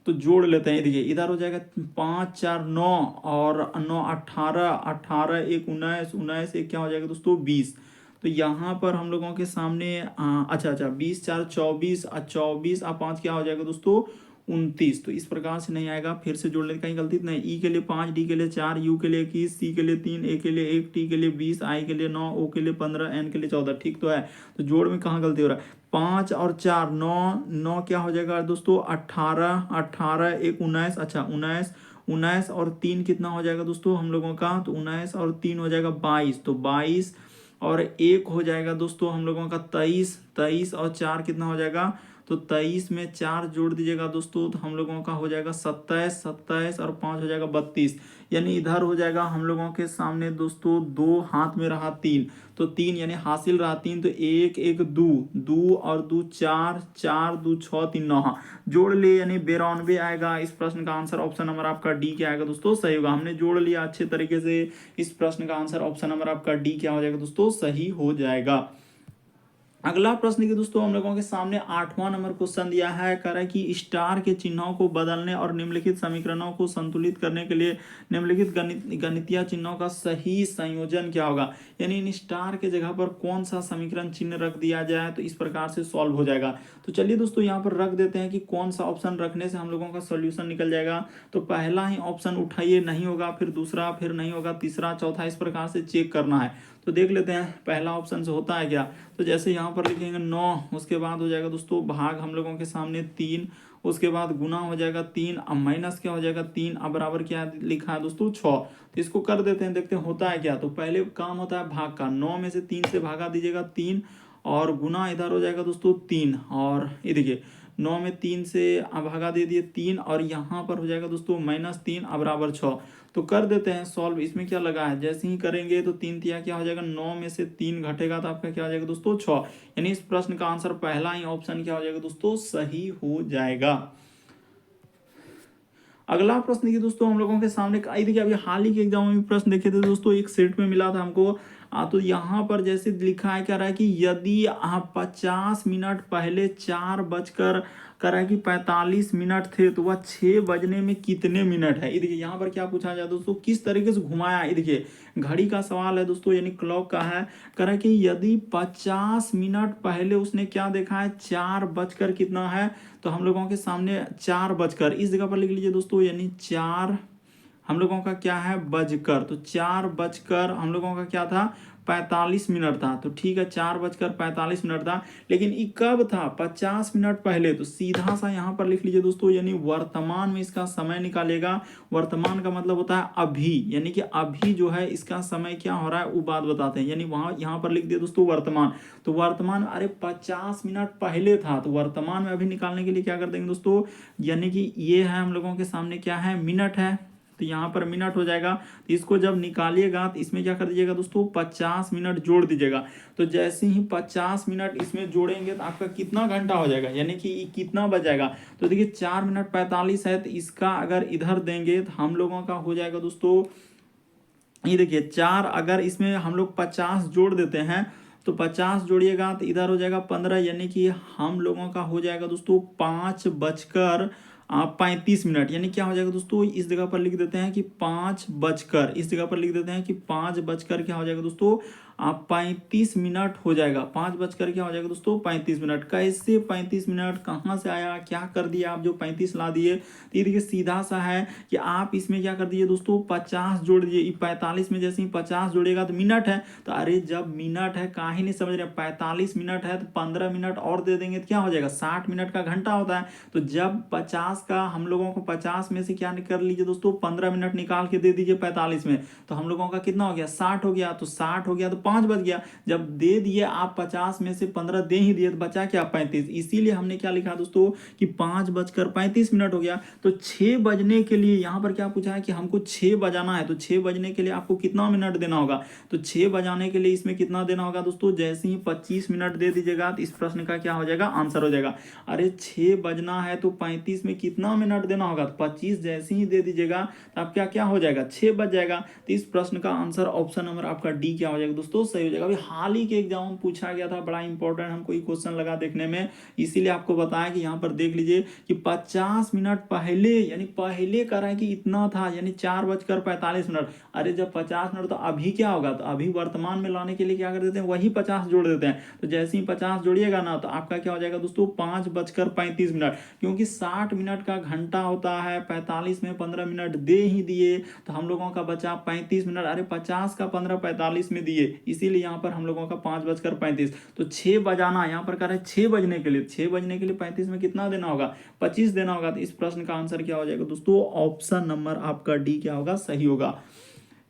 तो जोड़ लेते हैं। देखिए इधर हो जाएगा 5 4 9, और 9 18, 18 1 19, 19 एक क्या हो जाएगा दोस्तों, 20। तो यहाँ पर हम लोगों के सामने अच्छा 20 4 24, 24 और 5 क्या हो जाएगा दोस्तों, 29। तो इस प्रकार से नहीं आएगा, फिर से जोड़ने कहीं गलती तो नहीं। ई के लिए 5, डी के लिए 4, यू के लिए 21, सी के लिए 3, ए के लिए 1, टी के लिए 20, आई के लिए 9, ओ के लिए 15, एन के लिए 14। ठीक तो है। तो जोड़ में कहाँ गलती हो रहा है, 5 और 4 9, 9 क्या हो जाएगा दोस्तों, 18, 18 1 19, अच्छा 19, 19 और 3 कितना हो जाएगा दोस्तों हम लोगों का, तो 19 और 3 हो जाएगा 22। तो 22 और 1 हो जाएगा दोस्तों हम लोगों का 23, 23 और 4 कितना हो जाएगा, तो 23 में 4 जोड़ दीजिएगा दोस्तों, तो हम लोगों का हो जाएगा 27, 27 और 5 हो जाएगा 32। यानी इधर हो जाएगा हम लोगों के सामने दोस्तों 2, हाथ में रहा 3, तो 3 यानी हासिल रहा 3, तो 1 1 2, 2 और 2 4, 4 2 6 3 9, हाँ जोड़ लिए यानी 92 आएगा। इस प्रश्न का आंसर ऑप्शन नंबर आपका डी क्या आएगा दोस्तों, सही होगा। हमने जोड़ लिया अच्छे तरीके से। इस प्रश्न का आंसर ऑप्शन नंबर आपका डी क्या हो जाएगा दोस्तों, सही हो जाएगा। अगला प्रश्न की दोस्तों हम लोगों के सामने 8वां नंबर क्वेश्चन दिया है, कह रहा है कि स्टार के चिन्हों को बदलने और निम्नलिखित समीकरणों को संतुलित करने के लिए निम्नलिखित गणितीय चिन्हों का सही संयोजन क्या होगा। यानी इन स्टार के जगह पर कौन सा समीकरण चिन्ह रख दिया जाए तो इस प्रकार से सॉल्व हो जाएगा। तो चलिए दोस्तों यहाँ पर रख देते हैं कि कौन सा ऑप्शन रखने से हम लोगों का सोल्यूशन निकल जाएगा। तो पहला ही ऑप्शन उठाइए, नहीं होगा, फिर दूसरा, फिर नहीं होगा, तीसरा, चौथा, इस प्रकार से चेक करना है। तो देख लेते हैं पहला ऑप्शन से होता है क्या। तो जैसे यहाँ पर लिखेंगे 9, उसके बाद हो जाएगा दोस्तों भाग हम लोगों के सामने 3, उसके बाद गुना हो जाएगा 3, अब माइनस क्या हो जाएगा 3, अब बराबर क्या लिखा है दोस्तों 6। तो इसको कर देते हैं, देखते हैं होता है क्या। तो पहले काम होता है भाग का, 9 में से 3 से भागा दीजिएगा 3, और गुना इधर हो जाएगा दोस्तों 3, और ये देखिए 9 में 3 से भागा दे दिए 3, और यहाँ पर हो जाएगा दोस्तों -3 अब बराबर 6। तो कर देते हैं सॉल्व। इसमें क्या लगा है, जैसे ही करेंगे तो 3 तिया क्या हो जाएगा, 9 में से 3 घटेगा तो आपका क्या हो जाएगा दोस्तों 6। यानी इस प्रश्न का आंसर पहला ही ऑप्शन क्या हो जाएगा दोस्तों, सही हो जाएगा। अगला प्रश्न देखिए दोस्तों हम लोगों के सामने, देखिए अभी हाल ही के एग्जाम में प्रश्न देखे थे दोस्तों, एक सेट में मिला था हमको तो यहाँ पर जैसे लिखा है, कह रहा है कि यदि आप 50 मिनट पहले 4 बजकर कह रहा है कि 45 मिनट थे तो वह 6 बजने में कितने मिनट है। ये देखिए यहाँ पर क्या पूछा जाए दोस्तों, किस तरीके से घुमाया है। ये देखिए घड़ी का सवाल है दोस्तों, यानी क्लॉक का है। कह रहा है कि यदि 50 मिनट पहले उसने क्या देखा है, 4 बजकर कितना है, तो हम लोगों के सामने 4 बजकर, इस जगह पर लिख लीजिए दोस्तों, यानी 4 हम लोगों का क्या है, बजकर, तो 4 बजकर हम लोगों का क्या था, 45 मिनट था। तो ठीक है, 4 बजकर 45 मिनट था, लेकिन ये कब था, 50 मिनट पहले। तो सीधा सा यहाँ पर लिख लीजिए दोस्तों, यानी वर्तमान में इसका समय निकालेगा। वर्तमान का मतलब होता है अभी, यानी कि अभी जो है इसका समय क्या हो रहा है वो बात बताते हैं, यानी वहां यहाँ पर लिख दिया दोस्तों वर्तमान। तो वर्तमान, अरे 50 मिनट पहले था, तो वर्तमान में अभी निकालने के लिए क्या कर देंगे दोस्तों, यानी कि ये है हम लोगों के सामने क्या है, मिनट है, तो यहाँ पर मिनट हो जाएगा। तो इसको जब निकालिएगा तो इसमें क्या कर दीजिएगा दोस्तों, 50 मिनट जोड़ दीजिएगा। तो जैसे ही 50 मिनट इसमें जोड़ेंगे तो आपका कितना घंटा हो जाएगा, यानी कि कितना बच जाएगा। तो देखिए 4 मिनट 45 है, तो इसका अगर इधर देंगे तो हम लोगों का हो जाएगा दोस्तों, ये देखिए 4, अगर इसमें हम लोग 50 जोड़ देते हैं तो 50 जोड़िएगा तो इधर हो जाएगा 15, यानी कि हम लोगों का हो जाएगा दोस्तों 5 बजकर 35 मिनट। यानी क्या हो जाएगा दोस्तों, इस जगह पर लिख देते हैं कि 5 बजकर, इस जगह पर लिख देते हैं कि 5 बजकर क्या हो जाएगा दोस्तों, 35 मिनट हो जाएगा। 5 बजकर क्या हो जाएगा दोस्तों, 35 मिनट। कैसे 35 मिनट कहाँ से आया, क्या कर दिया आप जो 35 ला दिए। तो ये देखिए सीधा सा है कि आप इसमें क्या कर दीजिए दोस्तों, 50 जोड़ दीजिए। 45 में जैसे ही 50 जोड़ेगा तो मिनट है, तो अरे जब मिनट है, काहे नहीं समझ रहे, 45 मिनट है तो 15 मिनट और दे देंगे तो क्या हो जाएगा, 60 मिनट का घंटा होता है। तो जब 50 का हम लोगों को 50 में से क्या कर लीजिए दोस्तों, 15 मिनट निकाल के दे दीजिए 45 में, तो हम लोगों का कितना हो गया, 60 हो गया। तो 60 हो गया तो 5 बच गया। जब दे दिए आप 50 में से 15 दे ही दिए तो बचा क्या, 35। इसीलिए हमने क्या लिखा दोस्तों कि 5 बजकर 35 मिनट हो गया। तो 6 बजने के लिए यहाँ पर क्या पूछा है कि हमको 6 बजाना है, तो 6 बजने के लिए आपको कितना मिनट देना होगा। तो 6 बजाने के लिए इसमें कितना देना होगा दोस्तों, जैसे ही 25 मिनट दे दीजिएगा तो इस प्रश्न का क्या हो जाएगा, आंसर हो जाएगा। अरे 6 बजना है तो 35 में कितना मिनट देना होगा, तो 25 जैसे ही दे दीजिएगा तो आप क्या क्या हो जाएगा, 6 बज जाएगा। तो इस प्रश्न का आंसर ऑप्शन नंबर आपका डी क्या हो जाएगा दोस्तों, सही हो जाएगा। अभी हाल ही के एग्जाम में पूछा गया था, बड़ा इंपॉर्टेंट हमको ये क्वेश्चन लगा देखने में, इसीलिए आपको बताया कि यहाँ पर देख लीजिए कि 50 मिनट पहले, यानी पहले कह रहा है कि इतना था, यानी 4 बजकर 45 मिनट। अरे जब 50 मिनट तो अभी क्या होगा, तो अभी वर्तमान में लाने के लिए क्या कर देते हैं, वही 50 जोड़ देते हैं। तो जैसे ही 50 जोड़िएगा ना तो आपका क्या हो जाएगा दोस्तों, 5 बजकर 35 मिनट, क्योंकि 60 मिनट का घंटा होता है, 45 में 15 मिनट दे ही दिए तो हम लोगों का बचा 35 मिनट। अरे 50 का 15 45 में दिए, इसीलिए यहाँ पर हम लोगों का 5 बजकर 35। तो 6 बजाना यहाँ पर कह रहा है 6 बजने के लिए, 6 बजने के लिए 35 में कितना देना होगा, 25 देना होगा। तो इस प्रश्न का आंसर क्या हो जाएगा दोस्तों, ऑप्शन नंबर आपका डी क्या होगा, सही होगा।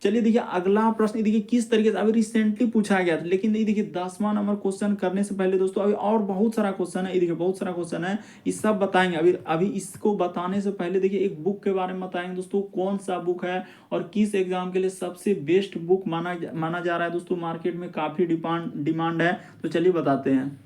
चलिए देखिए अगला प्रश्न, देखिए किस तरीके से अभी रिसेंटली पूछा गया था, लेकिन ये देखिए 10वां नंबर क्वेश्चन करने से पहले दोस्तों अभी और बहुत सारा क्वेश्चन है। ये देखिए बहुत सारा क्वेश्चन है, ये सब बताएंगे। अभी अभी इसको बताने से पहले देखिए एक बुक के बारे में बताएंगे दोस्तों, कौन सा बुक है और किस एग्जाम के लिए सबसे बेस्ट बुक माना जा रहा है दोस्तों, मार्केट में काफी डिमांड है। तो चलिए बताते हैं।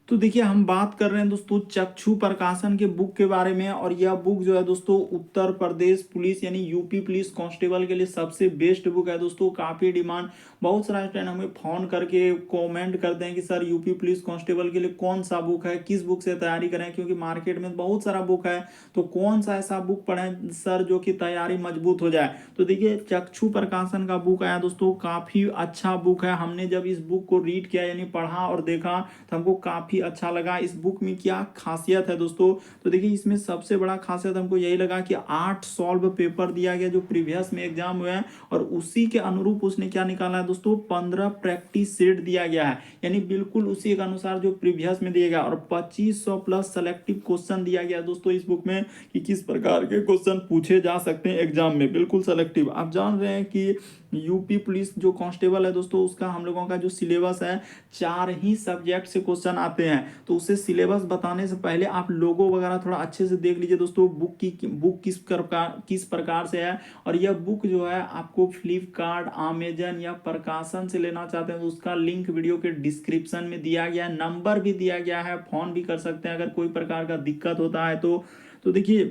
तो देखिए हम बात कर रहे हैं दोस्तों चक्षु प्रकाशन के बुक के बारे में, और यह बुक जो है दोस्तों उत्तर प्रदेश पुलिस यानी यूपी पुलिस कांस्टेबल के लिए सबसे बेस्ट बुक है दोस्तों, काफी डिमांड। बहुत सारा स्टूडेंट हमें फोन करके कमेंट करते हैं कि सर यूपी पुलिस कांस्टेबल के लिए कौन सा बुक है, किस बुक से तैयारी करें, क्योंकि मार्केट में बहुत सारा बुक है, तो कौन सा ऐसा बुक पढ़ें सर जो कि तैयारी मजबूत हो जाए। तो देखिए चक्षु प्रकाशन का बुक आया दोस्तों, काफी अच्छा बुक है। हमने जब इस बुक को रीड किया यानी पढ़ा और देखा तो हमको काफी अच्छा लगा। इस बुक में क्या खासियत है दोस्तों, तो देखिए इसमें सबसे बड़ा खासियत हमको यही लगा कि 8 सॉल्व पेपर दिया गया जो प्रीवियस में एग्जाम हुए हैं, और उसी के अनुरूप उसने क्या निकाला है दोस्तों, 15 प्रैक्टिस सेट दिया गया है, यानी बिल्कुल उसी के अनुसार जो प्रीवियस में दिया गया, और 2500 प्लस सेलेक्टिव क्वेश्चन दिया गया दोस्तों इस बुक में कि किस प्रकार के क्वेश्चन पूछे जा सकते हैं एग्जाम में, बिल्कुल सेलेक्टिव। आप जान रहे हैं कि यूपी पुलिस जो कांस्टेबल है दोस्तों उसका हम लोगों का जो सिलेबस है 4 ही सब्जेक्ट से क्वेश्चन आते हैं, तो उसे सिलेबस बताने से पहले आप लोगो वगैरह थोड़ा अच्छे से देख लीजिए दोस्तों, बुक किस प्रकार से है। और यह बुक जो है आपको फ्लिपकार्ट अमेजन या प्रकाशन से लेना चाहते हैं तो उसका लिंक वीडियो के डिस्क्रिप्शन में दिया गया है, नंबर भी दिया गया है, फोन भी कर सकते हैं अगर कोई प्रकार का दिक्कत होता है तो देखिए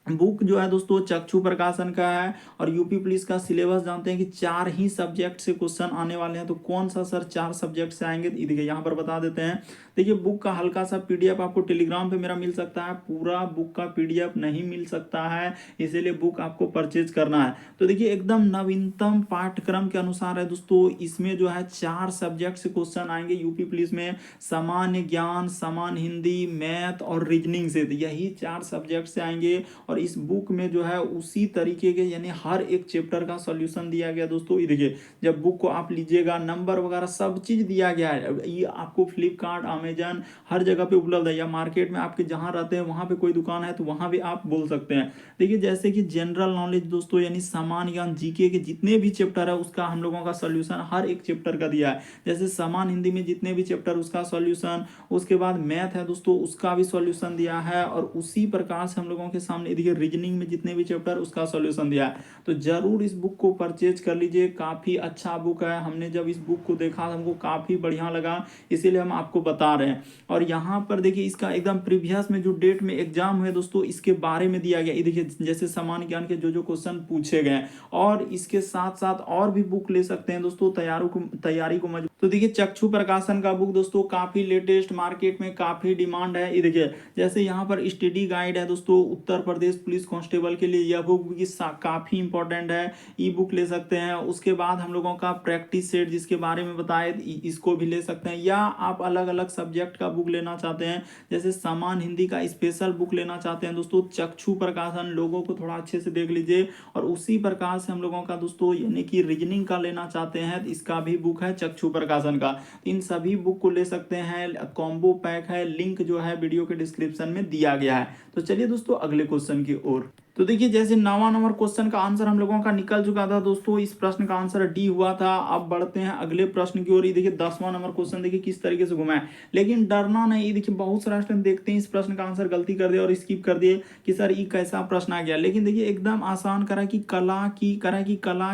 बुक जो है दोस्तों चक्षु प्रकाशन का है। और यूपी पुलिस का सिलेबस जानते हैं कि 4 ही सब्जेक्ट से क्वेश्चन आने वाले हैं, तो कौन सा सर 4 सब्जेक्ट से आएंगे, तो देखिए यहाँ पर बता देते हैं। देखिए बुक का हल्का सा पीडीएफ आपको टेलीग्राम पे मेरा मिल सकता है, पूरा बुक का पीडीएफ नहीं मिल सकता है, इसीलिए बुक आपको परचेज करना है। तो देखिए एकदम नवीनतम पाठ्यक्रम के अनुसार है दोस्तों, इसमें जो है 4 सब्जेक्ट से क्वेश्चन आएंगे यूपी पुलिस में, सामान्य ज्ञान, सामान्य हिंदी, मैथ और रीजनिंग से, यही 4 सब्जेक्ट से आएंगे। और इस बुक में जो है उसी तरीके के यानी हर एक चैप्टर का सॉल्यूशन दिया गया दोस्तों। ये देखिए जब बुक को आप लीजिएगा नंबर वगैरह सब चीज दिया गया है, ये आपको फ्लिपकार्ट, अमेजन हर जगह पे उपलब्ध है, या मार्केट में आपके जहां रहते हैं वहां पे कोई दुकान है तो वहां भी आप बोल सकते हैं। देखिए जैसे कि जनरल नॉलेज दोस्तों यानी सामान्य ज्ञान, जीके के जितने भी चैप्टर है उसका हम लोगों का सॉल्यूशन हर एक चैप्टर का दिया है। जैसे सामान्य हिंदी में जितने भी चैप्टर उसका सॉल्यूशन, उसके बाद मैथ है दोस्तों उसका भी सॉल्यूशन दिया है, और उसी प्रकार से हम लोगों के सामने देखिए रीजनिंग में जितने भी चैप्टर उसका सॉल्यूशन दिया है। तो जरूर इस बुक को परचेज कर लीजिए, काफी अच्छा बुक है। हमने जब इस बुक को देखा हमको काफी बढ़िया लगा, इसीलिए हम आपको बता रहे हैं। और यहाँ पर देखिए इसका एकदम प्रीवियस में जो डेट में एग्जाम हुए दोस्तों इसके बारे में दिया गया। ये देखिए जैसे सामान्य ज्ञान के जो जो क्वेश्चन पूछे गए, और इसके साथ साथ और भी बुक ले सकते हैं दोस्तों तैयारी को मजबूत। तो देखिए चक्षु प्रकाशन का बुक दोस्तों काफी लेटेस्ट, मार्केट में काफी डिमांड है। ये देखिए जैसे यहाँ पर स्टडी गाइड है दोस्तों उत्तर प्रदेश पुलिस कांस्टेबल के लिए, यह बुक भी काफी इंपॉर्टेंट है, ई बुक ले सकते हैं। उसके बाद हम लोगों का प्रैक्टिस सेट जिसके बारे में बताए इसको भी ले सकते हैं, या आप अलग अलग सब्जेक्ट का बुक लेना चाहते हैं, जैसे सामान्य हिंदी का स्पेशल बुक लेना चाहते हैं दोस्तों चक्षु प्रकाशन, लोगों को थोड़ा अच्छे से देख लीजिए। और उसी प्रकार से हम लोगों का दोस्तों यानी कि रीजनिंग का लेना चाहते हैं तो इसका भी बुक है चक्षु प्रकाशन का। इन सभी बुक को ले सकते हैं, कॉम्बो पैक है, लिंक जो है वीडियो के डिस्क्रिप्शन में दिया गया है। तो चलिए दोस्तों अगले क्वेश्चन की ओर। तो देखिए जैसे 9वां नंबर क्वेश्चन का आंसर हम लोगों का निकल चुका था दोस्तों, इस प्रश्न का आंसर डी हुआ था। अब बढ़ते हैं अगले प्रश्न की ओर। ये देखिए 10वां नंबर क्वेश्चन देखिए किस तरीके से घुमा है, लेकिन डरना नहीं। ये देखिए बहुत सारा स्टूडेंट देखते हैं इस प्रश्न का आंसर गलती कर दिया और स्किप कर दिए कि सर ये कैसा प्रश्न आ गया, लेकिन देखिए एकदम आसान करा कि कला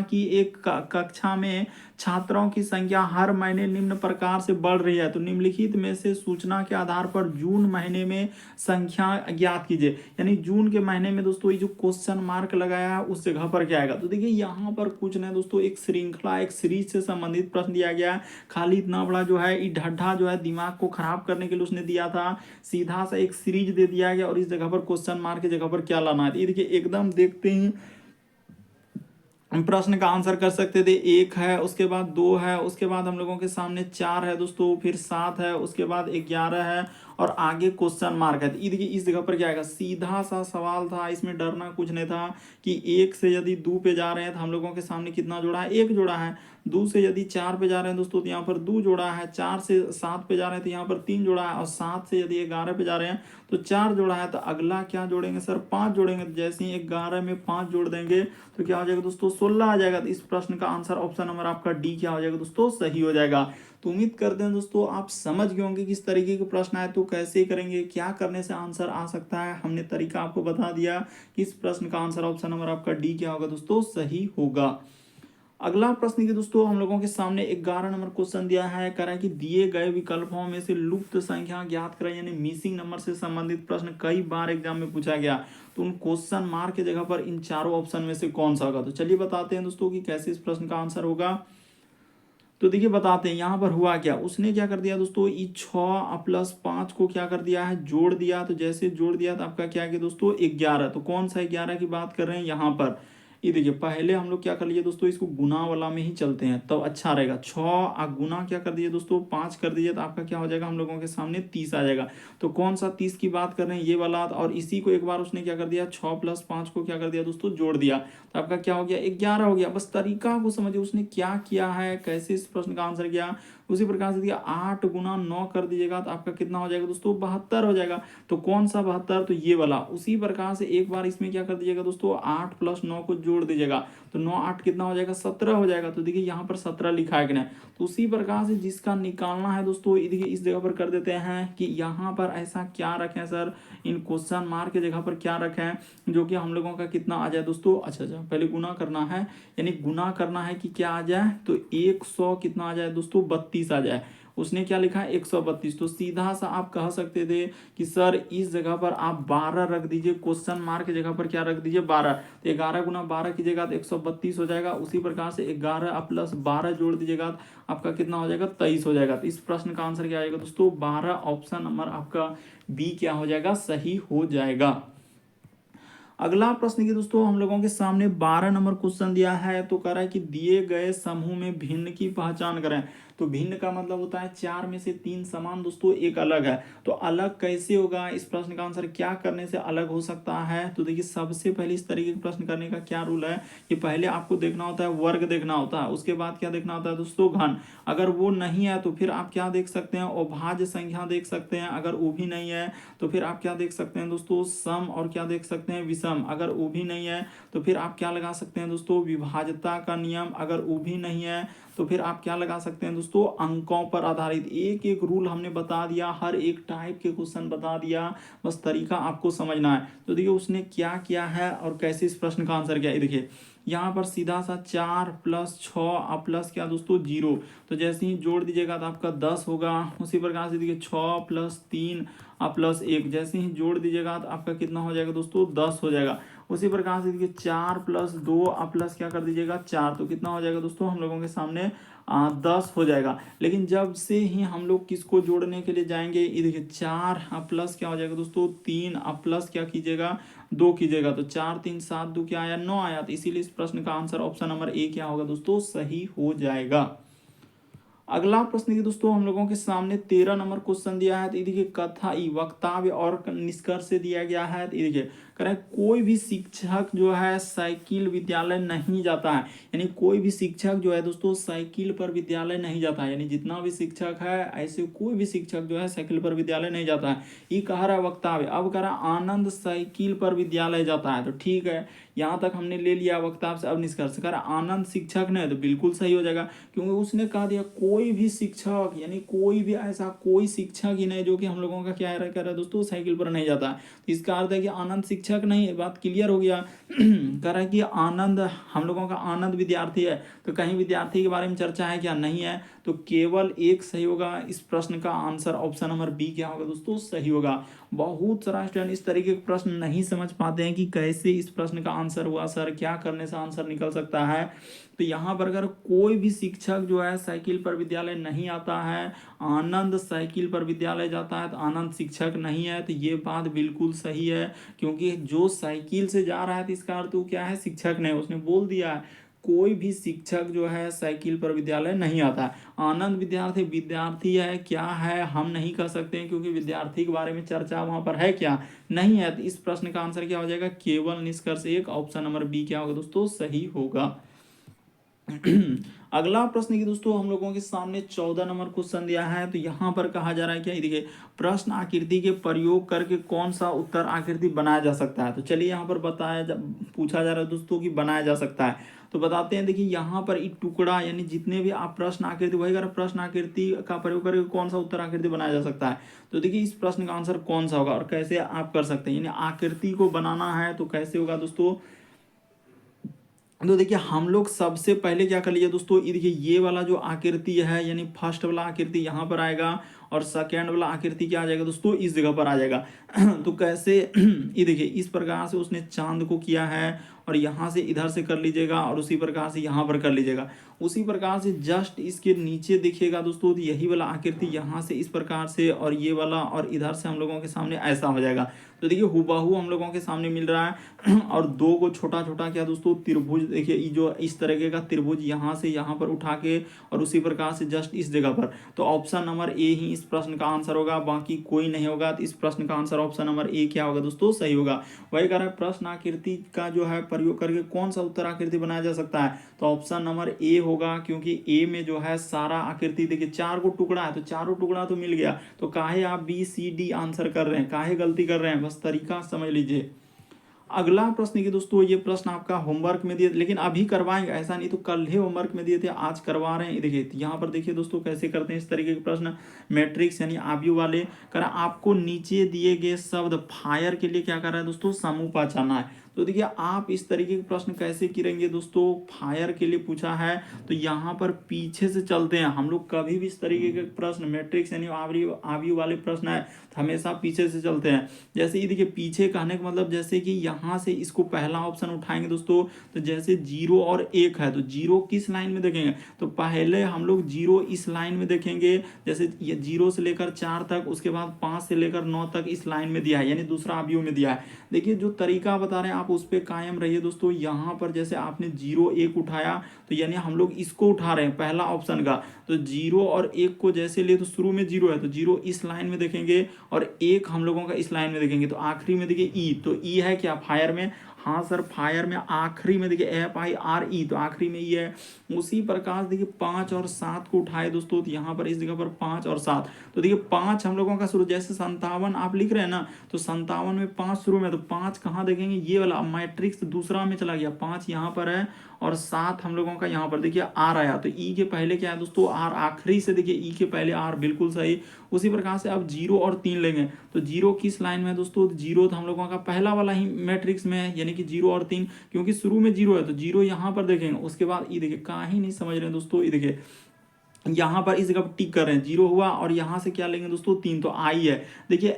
की एक कक्षा में छात्रों की संख्या हर महीने निम्न प्रकार से बढ़ रही है, तो निम्नलिखित में से सूचना के आधार पर जून महीने में संख्या ज्ञात कीजिए। यानी जून के महीने में दोस्तों ये जो क्वेश्चन मार्क लगाया है उस जगह पर क्या आएगा। तो देखिए यहाँ पर कुछ नहीं दोस्तों, एक श्रृंखला एक सीरीज से संबंधित प्रश्न दिया गया है। खाली इतना बड़ा जो है ये ढड्ढा जो है दिमाग को खराब करने के लिए उसने दिया था, सीधा सा एक सीरीज दे दिया गया और इस जगह पर क्वेश्चन मार्क की जगह पर क्या लाना है। ये देखिए एकदम देखते हैं हम प्रश्न का आंसर कर सकते थे, 1 है, उसके बाद 2 है, उसके बाद हम लोगों के सामने 4 है दोस्तों, फिर 7 है, उसके बाद 11 है और आगे क्वेश्चन मार्क है। तो देखिए इस जगह पर क्या आएगा, सीधा सा सवाल था, इसमें डरना कुछ नहीं था कि 1 से यदि 2 पे जा रहे हैं तो हम लोगों के सामने कितना जोड़ा है, 1 जोड़ा है। 2 से यदि 4 पे जा रहे हैं दोस्तों तो यहाँ पर 2 जोड़ा है। 4 से 7 पे जा रहे हैं तो यहाँ पर 3 जोड़ा है, और 7 से यदि 11 पे जा रहे हैं तो 4 जोड़ा है। तो अगला क्या जोड़ेंगे सर, 5 जोड़ेंगे। तो जैसे ही 11 में 5 जोड़ देंगे तो क्या हो जाएगा दोस्तों, 16 आ जाएगा। तो इस प्रश्न का आंसर ऑप्शन नंबर आपका डी क्या हो जाएगा दोस्तों, सही हो जाएगा। तो उम्मीद करते हैं दोस्तों आप समझ गए होंगे किस तरीके के प्रश्न आए तो कैसे करेंगे, क्या करने से आंसर आ सकता है। हमने तरीका आपको बता दिया कि इस प्रश्न का आंसर ऑप्शन नंबर आपका डी क्या होगा दोस्तों, सही होगा। अगला प्रश्न की दोस्तों हम लोगों के सामने 11 नंबर क्वेश्चन दिया है, कह रहा है कि दिए गए विकल्पों में से लुप्त संख्या ज्ञात करें, यानी मिसिंग नंबर से संबंधित प्रश्न कई बार एग्जाम में पूछा गया, तो उन क्वेश्चन मार्क की जगह पर इन चारों ऑप्शन में से कौन सा होगा। तो चलिए बताते हैं दोस्तों कि कैसे इस प्रश्न का आंसर होगा। तो देखिए बताते हैं यहाँ पर हुआ क्या, उसने क्या कर दिया दोस्तों, ये 6 प्लस 5 को क्या कर दिया है, जोड़ दिया। तो जैसे जोड़ दिया तो आपका क्या है दोस्तों 11। तो कौन सा 11 की बात कर रहे हैं यहाँ पर, ये देखिए पहले हम लोग क्या कर लिए दोस्तों, इसको गुना वाला में ही चलते हैं तो अच्छा रहेगा। 6 गुना क्या कर दिए दोस्तों, 5 कर दीजिए तो आपका क्या हो जाएगा, हम लोगों के सामने 30 आ जाएगा। तो कौन सा 30 की बात कर रहे हैं, ये वाला। और इसी को एक बार उसने क्या कर दिया, 6 प्लस 5 को क्या कर दिया दोस्तों, जोड़ दिया। तो आपका क्या हो गया, 11 हो गया। बस तरीका को समझिए उसने क्या किया है, कैसे इस प्रश्न का आंसर किया। उसी प्रकार से दिया 8 गुना 9 कर दीजिएगा तो आपका कितना हो जाएगा दोस्तों, 72 हो जाएगा। तो कौन सा 72, तो ये वाला। उसी प्रकार से एक बार इसमें क्या कर दीजिएगा दोस्तों, 8 प्लस 9 को जोड़ दीजिएगा तो 9 8 कितना हो जाएगा, 17 हो जाएगा। तो देखिए यहाँ पर 17 लिखा है कि नहीं। तो उसी प्रकार से जिसका निकालना है दोस्तों, देखिए इस जगह पर कर देते हैं कि यहाँ पर ऐसा क्या रखें सर, इन क्वेश्चन मार्क की जगह पर क्या रखें जो कि हम लोगों का कितना आ जाए दोस्तों। अच्छा पहले गुना करना है, यानी गुना करना है कि क्या आ जाए, तो 100 कितना आ जाए दोस्तों, 32 आ जाए। उसने क्या लिखा है 132। तो सीधा सा आप कह सकते थे कि सर इस जगह पर आप 12 रख दीजिए, क्वेश्चन मार्क की जगह पर क्या रख दीजिए 12। तो 11 गुना 12 कीजिएगा तो 132 हो जाएगा। उसी प्रकार से 11 प्लस 12 जोड़ दीजिएगा तो आपका कितना हो जाएगा 23 हो जाएगा। तो इस प्रश्न का आंसर क्या आएगा दोस्तों 12, ऑप्शन नंबर आपका बी क्या हो जाएगा सही हो जाएगा। अगला प्रश्न की दोस्तों हम लोगों के सामने 12 नंबर क्वेश्चन दिया है। तो कह रहा है कि दिए गए समूह में भिन्न की पहचान करें। तो भिन्न का मतलब होता है 4 में से 3 समान दोस्तों, एक अलग है। तो अलग कैसे होगा, इस प्रश्न का आंसर क्या करने से अलग हो सकता है। तो देखिए सबसे पहले इस तरीके के प्रश्न करने का क्या रूल है कि पहले आपको देखना होता है वर्ग देखना होता है, उसके बाद क्या देखना होता है दोस्तों घन। अगर वो नहीं है तो फिर आप क्या देख सकते हैं अभाज्य संख्या देख सकते हैं। अगर वो भी नहीं है तो फिर आप क्या देख सकते हैं दोस्तों सम, और क्या देख सकते हैं विषम। अगर वो भी नहीं है तो फिर आप क्या लगा सकते हैं दोस्तों विभाज्यता का नियम। अगर वो भी नहीं है तो फिर आप क्या लगा सकते हैं दोस्तों अंकों पर आधारित। एक एक रूल हमने बता दिया, हर एक टाइप के क्वेश्चन बता दिया, बस तरीका आपको समझना है। तो देखिए उसने क्या किया है और कैसे इस प्रश्न का आंसर किया है। देखिए यहाँ पर सीधा सा 4 प्लस 6 प्लस क्या दोस्तों 0। तो जैसे ही जोड़ दीजिएगा तो आपका 10 होगा। उसी प्रकार से देखिए 6 प्लस 3 प्लस 1, जैसे ही जोड़ दीजिएगा तो आपका कितना हो जाएगा दोस्तों 10 हो जाएगा। उसी प्रकार से देखिए 4 प्लस 2 प्लस क्या कर दीजिएगा 4, तो कितना हो जाएगा दोस्तों हम लोगों के सामने 10 हो जाएगा। लेकिन जब से ही हम लोग किसको जोड़ने के लिए जाएंगे, ये देखिए 4 प्लस क्या हो जाएगा दोस्तों 3 प्लस क्या कीजिएगा 2 कीजिएगा। तो 4 3 7 2 क्या आया 9 आया। तो इसीलिए इस प्रश्न का आंसर ऑप्शन नंबर ए क्या होगा दोस्तों सही हो जाएगा। अगला प्रश्न की दोस्तों हम लोगों के सामने 13 नंबर क्वेश्चन दिया है। तो ये देखिए कथा वक्तव्य और निष्कर्ष से दिया गया है। तो ये देखिए करें कोई भी शिक्षक जो है साइकिल विद्यालय नहीं जाता है। यानी कोई भी शिक्षक जो है दोस्तों साइकिल पर विद्यालय नहीं जाता है। यानी जितना भी शिक्षक है ऐसे कोई भी शिक्षक जो है साइकिल पर विद्यालय नहीं जाता है। ये कह रहा है वक्तव्य। अब कह रहा है आनंद साइकिल पर विद्यालय जाता है। तो ठीक है यहाँ तक हमने ले लिया वक्तव्य से। अब निष्कर्ष कर आनंद शिक्षक ने, तो बिल्कुल सही हो जाएगा क्योंकि उसने कहा दिया कोई भी शिक्षक, यानी कोई भी ऐसा कोई शिक्षक ही नहीं जो कि हम लोगों का क्या कर रहा है दोस्तों साइकिल पर नहीं जाता है। तो इसका अर्थ है कि आनंद शिक्षक नहीं, बात क्लियर हो गया। कह रहा है कि आनंद हम लोगों का आनंद विद्यार्थी है। तो कहीं विद्यार्थी के बारे में चर्चा है क्या, नहीं है। तो केवल एक सही होगा। इस प्रश्न का आंसर ऑप्शन नंबर बी क्या होगा दोस्तों सही होगा। बहुत सारा स्टूडेंट इस तरीके के प्रश्न नहीं समझ पाते हैं कि कैसे इस प्रश्न का आंसर हुआ सर, क्या करने से आंसर निकल सकता है। तो यहाँ पर अगर कोई भी शिक्षक जो है साइकिल पर विद्यालय नहीं आता है, आनंद साइकिल पर विद्यालय जाता है, तो आनंद शिक्षक नहीं है। तो ये बात बिल्कुल सही है क्योंकि जो साइकिल से जा रहा है तो इसका अर्थ वो क्या है शिक्षक नहीं। उसने बोल दिया है कोई भी शिक्षक जो है साइकिल पर विद्यालय नहीं आता है। आनंद विद्यार्थी है क्या है हम नहीं कह सकते हैं क्योंकि विद्यार्थी के बारे में चर्चा वहां पर है क्या, नहीं है। तो इस प्रश्न का आंसर क्या हो जाएगा केवल निष्कर्ष एक, ऑप्शन नंबर बी क्या होगा दोस्तों सही होगा। अगला प्रश्न की दोस्तों हम लोगों के सामने 14 नंबर क्वेश्चन दिया है। तो यहाँ पर कहा जा रहा है क्या, देखिए प्रश्न आकृति के प्रयोग करके कौन सा उत्तर आकृति बनाया जा सकता है। तो चलिए यहाँ पर पूछा जा रहा है दोस्तों कि बनाया जा सकता है। तो बताते हैं देखिए यहाँ पर एक टुकड़ा यानी जितने भी आप प्रश्न आकृति वही अगर प्रश्न आकृति का प्रयोग करके कौन सा उत्तर आकृति बनाया जा सकता है। तो देखिए इस प्रश्न का आंसर कौन सा होगा और कैसे आप कर सकते हैं। यानी आकृति को बनाना है तो कैसे होगा दोस्तों। तो देखिए हम लोग सबसे पहले क्या कर लीजिए दोस्तों, ये देखिए ये वाला जो आकृति है यानी फर्स्ट वाला आकृति यहाँ पर आएगा और सेकेंड वाला आकृति क्या आ जाएगा दोस्तों इस जगह पर आ जाएगा। तो कैसे, ये देखिए इस प्रकार से उसने चांद को किया है और यहाँ से इधर से कर लीजिएगा और उसी प्रकार से यहाँ पर कर लीजिएगा। उसी प्रकार से जस्ट इसके नीचे देखिएगा दोस्तों तो यही वाला आकृति यहाँ से इस प्रकार से और ये वाला और इधर से हम लोगों के सामने ऐसा हो जाएगा। तो देखिए हुबहू हम लोगों के सामने मिल रहा है और दो को छोटा छोटा क्या दोस्तों त्रिभुज, देखिए ये जो इस तरीके का त्रिभुज यहाँ से यहाँ पर उठा के और उसी प्रकार से जस्ट इस जगह पर। तो ऑप्शन नंबर ए ही इस प्रश्न का आंसर होगा, बाकी कोई नहीं होगा। तो इस प्रश्न का आंसर ऑप्शन नंबर ए क्या होगा दोस्तों सही होगा। वही कह रहा है प्रश्न आकृति का जो है प्रयोग करके कौन सा उत्तर आकृति बनाया जा सकता है। तो ऑप्शन नंबर ए होगा क्योंकि ए में जो है सारा आकृति देखिए 4 को टुकड़ा है तो चारों टुकड़ा तो मिल गया। तो काहे आप बी सी डी आंसर कर रहे हैं, काहे गलती कर रहे हैं, बस तरीका समझ लीजिए। अगला प्रश्न की दोस्तों ये प्रश्न आपका होमवर्क में दिए, लेकिन अभी करवाएंगे ऐसा नहीं तो कल ही होमवर्क में दिए थे आज करवा रहे हैं। देखिए यहाँ पर देखिए दोस्तों कैसे करते हैं इस तरीके के प्रश्न मैट्रिक्स यानी आव्यूह वाले। करा आपको नीचे दिए गए शब्द फायर के लिए क्या कर रहा है दोस्तों समूह पहचानना है। तो देखिए आप इस तरीके के प्रश्न कैसे करेंगे दोस्तों, फायर के लिए पूछा है तो यहाँ पर पीछे से चलते हैं हम लोग। कभी भी इस तरीके के प्रश्न मैट्रिक्स यानी आव्यूह वाले प्रश्न है तो हमेशा पीछे से चलते हैं। जैसे ये देखिए पीछे कहने का मतलब जैसे कि यहाँ से इसको पहला ऑप्शन उठाएंगे दोस्तों, तो जैसे 0 और 1 है तो 0 किस लाइन में देखेंगे, तो पहले हम लोग 0 इस लाइन में देखेंगे, जैसे ये 0 से लेकर 4 तक, उसके बाद 5 से लेकर 9 तक इस लाइन में दिया है, यानी दूसरा अवयव में दिया है। देखिए जो तरीका बता रहे हैं आप उस पर कायम रहिए दोस्तों। यहाँ पर जैसे आपने 0 1 उठाया तो यानी हम लोग इसको उठा रहे हैं पहला ऑप्शन का, तो 0 और 1 को जैसे ले तो शुरू में 0 है तो 0 इस लाइन में देखेंगे और 1 हम लोगों का इस लाइन में देखेंगे, तो आखिरी में देखिए ई, तो ई है क्या फायर में, हाँ सर फायर में आखिरी में देखिए FIRE, तो आखिरी में ये है। उसी प्रकार देखिए 5 और 7 को उठाए दोस्तों, तो यहाँ पर इस जगह पर 5 और 7, तो देखिए 5 हम लोगों का शुरू, जैसे 57 आप लिख रहे हैं ना, तो 57 में 5 शुरू में, तो 5 कहाँ देखेंगे, ये वाला मैट्रिक्स दूसरा में चला गया, 5 यहाँ पर है और 7 हम लोगों का यहाँ पर देखिए आर आया, तो ई के पहले क्या है दोस्तों आर, आखिरी से देखिए ई के पहले आर, बिल्कुल सही। उसी प्रकार से अब 0 और 3 लेंगे तो 0 किस लाइन में है दोस्तों, 0 तो हम लोगों का पहला वाला ही मैट्रिक्स में है, यानी कि 0 और 3, क्योंकि शुरू में 0 है तो 0 यहाँ पर देखेंगे। उसके बाद ई देखिए कहीं नहीं समझ रहे हैं दोस्तों, ये देखिए यहाँ पर इस जगह पर टिक कर रहे हैं, 0 हुआ और यहाँ से क्या लेंगे दोस्तों 3, तो आई है। देखिए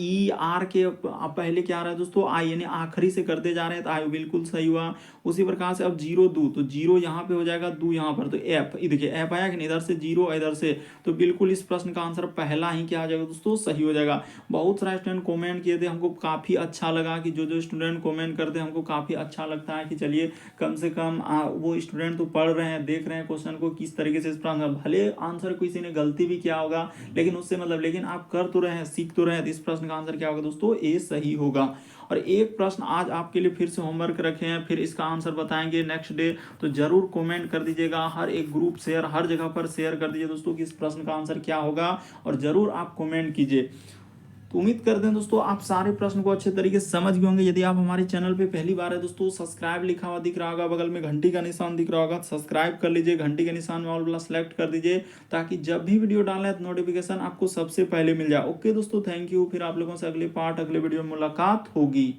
ई आर के पहले क्या आ रहा है दोस्तों आई, यानी आखिरी से करते जा रहे हैं तो आई, बिल्कुल सही हुआ। उसी प्रकार से अब 0 2, तो 0 यहाँ पे हो जाएगा, 2 यहाँ पर, तो एफ, ये देखिए एफ आया कि नहीं, इधर से 0 इधर से, तो बिल्कुल इस प्रश्न का आंसर पहला ही क्या आ जाएगा दोस्तों, सही हो जाएगा। बहुत सारे स्टूडेंट कॉमेंट किए थे, हमको काफ़ी अच्छा लगा कि जो स्टूडेंट कॉमेंट करते हैं हमको काफ़ी अच्छा लगता है कि चलिए कम से कम वो स्टूडेंट तो पढ़ रहे हैं, देख रहे हैं क्वेश्चन को किस तरीके से, इस प्रश्न भले आंसर किसी ने गलती भी किया होगा लेकिन उससे मतलब, लेकिन आप कर तो रहे हैं, सीख तो रहे हैं, तो इस प्रश्न का आंसर क्या होगा दोस्तों, ए सही होगा। और एक प्रश्न आज आपके लिए फिर से होमवर्क रखे हैं, फिर इसका आंसर बताएंगे नेक्स्ट डे, तो जरूर कमेंट कर दीजिएगा, हर एक ग्रुप शेयर, हर जगह पर शेयर कर दीजिए दोस्तों कि इस प्रश्न का आंसर क्या होगा, और जरूर आप कमेंट कीजिए। तो उम्मीद करते हैं दोस्तों आप सारे प्रश्न को अच्छे तरीके से समझ गए होंगे। यदि आप हमारे चैनल पे पहली बार है दोस्तों, सब्सक्राइब लिखा हुआ दिख रहा होगा, बगल में घंटी का निशान दिख रहा होगा, सब्सक्राइब कर लीजिए, घंटी के निशान में ऑल वाला सेलेक्ट कर दीजिए, ताकि जब भी वीडियो डालें तो नोटिफिकेशन आपको सबसे पहले मिल जाए। ओके दोस्तों, थैंक यू, फिर आप लोगों से अगले पार्ट अगले वीडियो में मुलाकात होगी।